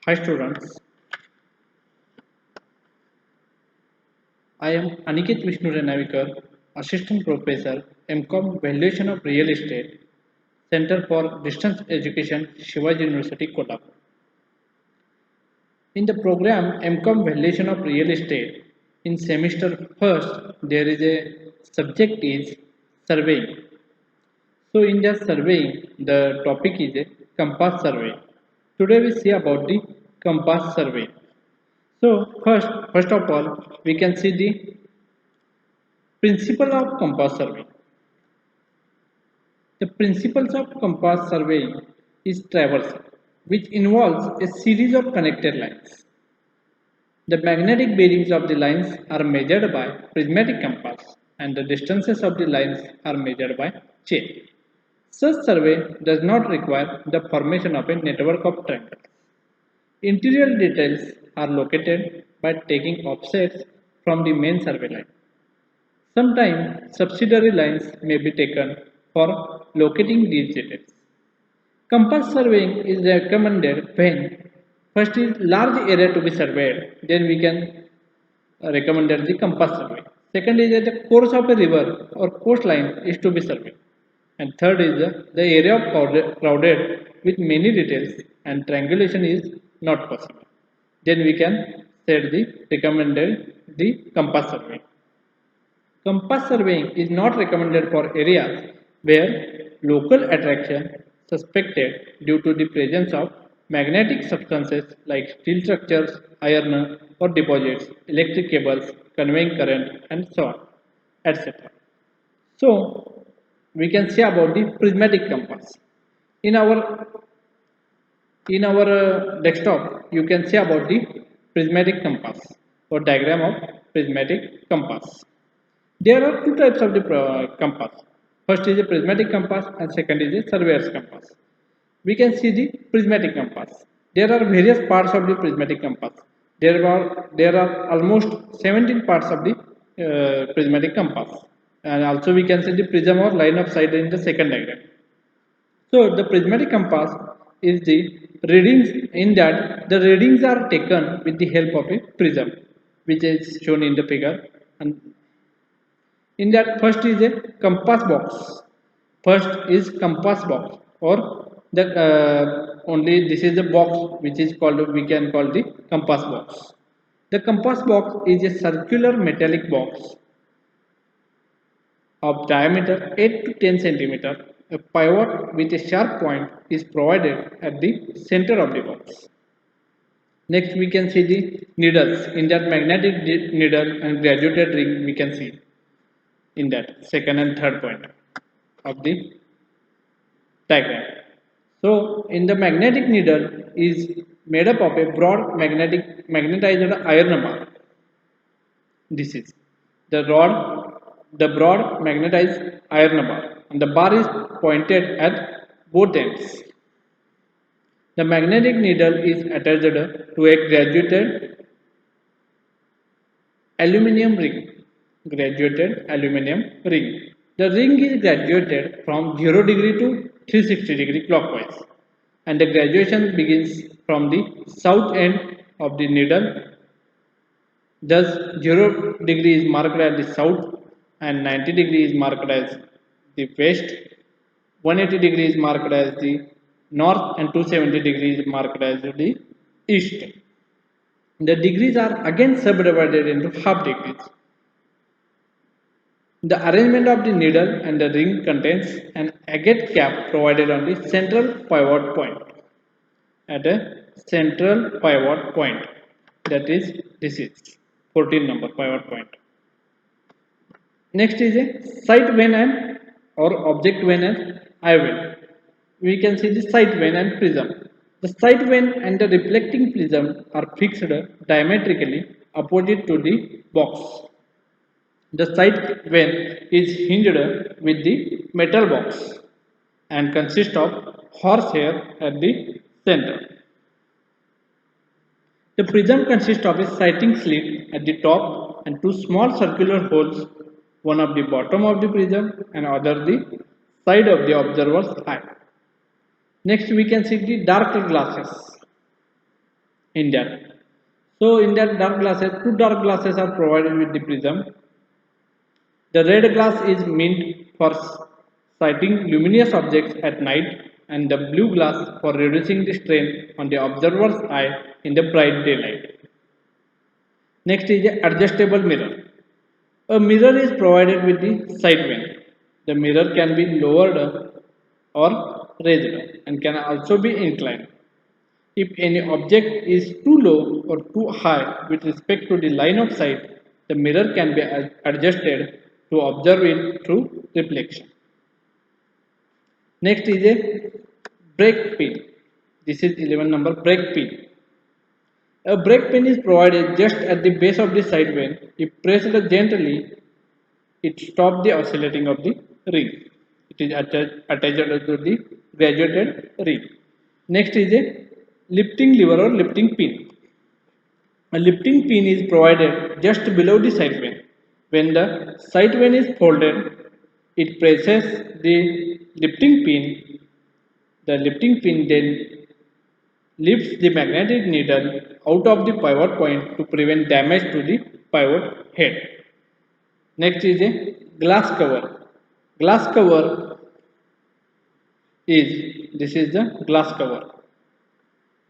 Hi students, I am Aniket Vishnu Renavikar, Assistant Professor, MCOM Valuation of Real Estate, Center for Distance Education, Shivaji University, Kolhapur. In the program MCOM Valuation of Real Estate, in semester first, there is a subject is surveying. So in the surveying, the topic is a compass survey. Today we see about the compass survey. So first of all, we can see the principle of compass survey. The principles of compass surveying is traversal, which involves a series of connected lines. The magnetic bearings of the lines are measured by prismatic compass and the distances of the lines are measured by chain. Such survey does not require the formation of a network of triangles. Interior details are located by taking offsets from the main survey line. Sometimes subsidiary lines may be taken for locating these details. Compass surveying is recommended when first is large area to be surveyed, then we can recommend the compass survey. Second is that the course of a river or coastline is to be surveyed. And third is the area of crowded with many details and triangulation is not possible. Then we can set the recommended the compass survey. Compass surveying is not recommended for areas where local attraction suspected due to the presence of magnetic substances like steel structures, iron or deposits, electric cables, conveying current and so on, etc. So we can say about the prismatic compass. In our desktop, you can see about the prismatic compass or diagram of prismatic compass. There are two types of the compass. First is a prismatic compass and second is a surveyor's compass. We can see the prismatic compass. There are various parts of the prismatic compass. There are almost 17 parts of the prismatic compass. And also we can see the prism or line of sight in the second diagram. So the prismatic compass is the readings in that the readings are taken with the help of a prism, which is shown in the figure. And in that first is a compass box. First is compass box or the only this is the box which is called we can call the compass box. The compass box is a circular metallic box of diameter 8 to 10 centimeter. A pivot with a sharp point is provided at the center of the box. Next we can see the needles. In that magnetic needle and graduated ring we can see in that second and third point of the diagram. So in the magnetic needle is made up of a broad magnetized iron bar. This is the broad magnetized iron bar and the bar is pointed at both ends. The magnetic needle is attached to a graduated aluminum ring. Graduated aluminum ring. The ring is graduated from 0 degree to 360 degree clockwise and the graduation begins from the south end of the needle. Thus 0 degree is marked as the south and 90 degree is marked as the west, 180 degree is marked as the north and 270 degrees is marked as the east. The degrees are again subdivided into half degrees. The arrangement of the needle and the ring contains an agate cap provided on the central pivot point. At a central pivot point, that is this is 14 number pivot point. Next is a sight vane and or object vane and eye vane. We can see the sight vane and prism. The sight vane and the reflecting prism are fixed diametrically opposite to the box. The sight vane is hinged with the metal box and consists of horsehair at the center. The prism consists of a sighting slit at the top and two small circular holes, one at the bottom of the prism and other the side of the observer's eye. Next we can see the dark glasses. in that. So in that dark glasses, two dark glasses are provided with the prism. The red glass is meant for sighting luminous objects at night and the blue glass for reducing the strain on the observer's eye in the bright daylight. Next is the adjustable mirror. A mirror is provided with the side vane. The mirror can be lowered or raised and can also be inclined. If any object is too low or too high with respect to the line of sight, the mirror can be adjusted to observe it through reflection. Next is a brake pin. This is 11 number brake pin. A brake pin is provided just at the base of the side vane. If pressed gently, it stops the oscillating of the ring. It is attached to the graduated ring. Next is a lifting lever or lifting pin. A lifting pin is provided just below the side vane. When the side vane is folded, it presses the lifting pin. The lifting pin then lifts the magnetic needle out of the pivot point to prevent damage to the pivot head. Next is a glass cover. Glass cover this is the glass cover.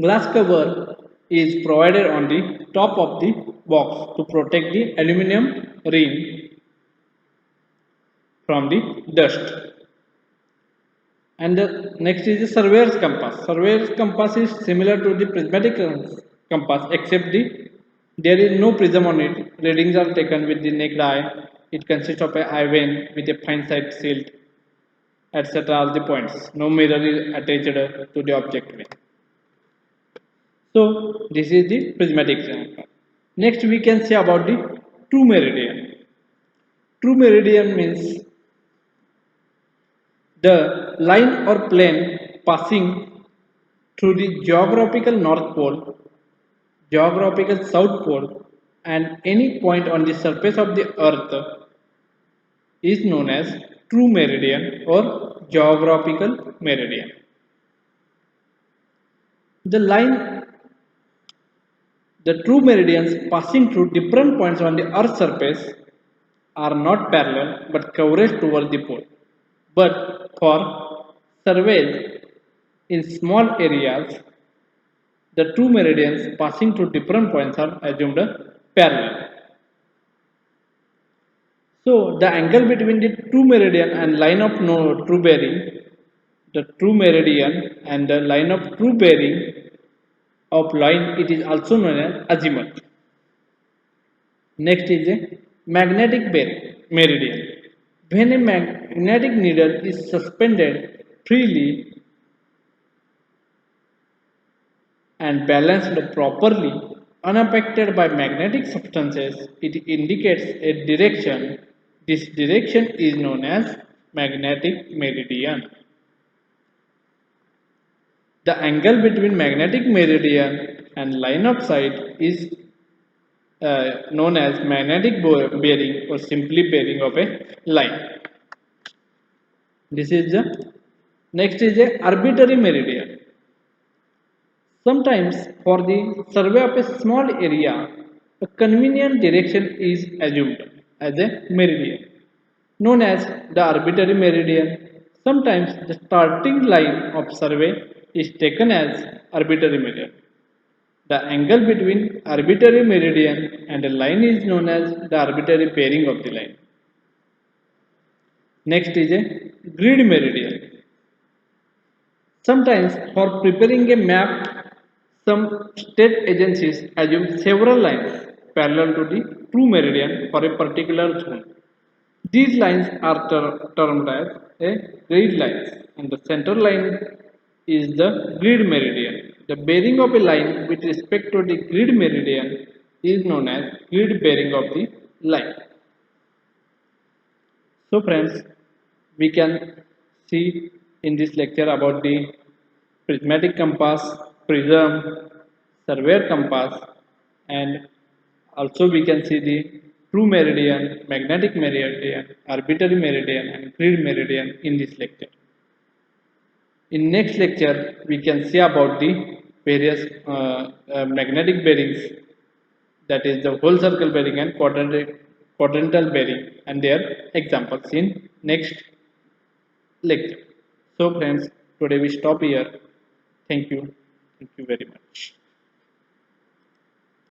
Glass cover is provided on the top of the box to protect the aluminum ring from the dust. And the next is the surveyor's compass. Surveyor's compass is similar to the prismatic compass except there is no prism on it. Readings are taken with the naked eye. It consists of an eye vane with a fine side silt, etc. All the points. No mirror is attached to the object vane. So this is the prismatic compass. Next we can say about the true meridian. True meridian means the line or plane passing through the geographical North Pole, geographical South Pole, and any point on the surface of the Earth is known as true meridian or geographical meridian. The line, the true meridians passing through different points on the Earth's surface are not parallel but converge towards the pole. But for surveys in small areas, the two meridians passing through different points are assumed parallel. So the angle between the true meridian and line of no true bearing, the true meridian and the line of true bearing of line, it is also known as azimuth. Next is a magnetic meridian. When a magnetic needle is suspended freely and balanced properly, unaffected by magnetic substances, it indicates a direction. This direction is known as magnetic meridian. The angle between magnetic meridian and line of sight is known as magnetic bearing or simply bearing of a line. This is the next is a arbitrary meridian. Sometimes for the survey of a small area, a convenient direction is assumed as a meridian, known as the arbitrary meridian. Sometimes the starting line of survey is taken as arbitrary meridian. The angle between arbitrary meridian and a line is known as the arbitrary bearing of the line. Next is a grid meridian. Sometimes for preparing a map, some state agencies assume several lines parallel to the true meridian for a particular zone. These lines are termed as a grid lines, and the center line is the grid meridian. The bearing of a line with respect to the grid meridian is known as grid bearing of the line. So friends, we can see in this lecture about the prismatic compass, prism, surveyor compass, and also we can see the true meridian, magnetic meridian, arbitrary meridian, and grid meridian in this lecture. In next lecture, we can see about the various magnetic bearings, that is the whole circle bearing and quadrantal bearing, and their examples in next lecture. So friends, today we stop here. Thank you very much.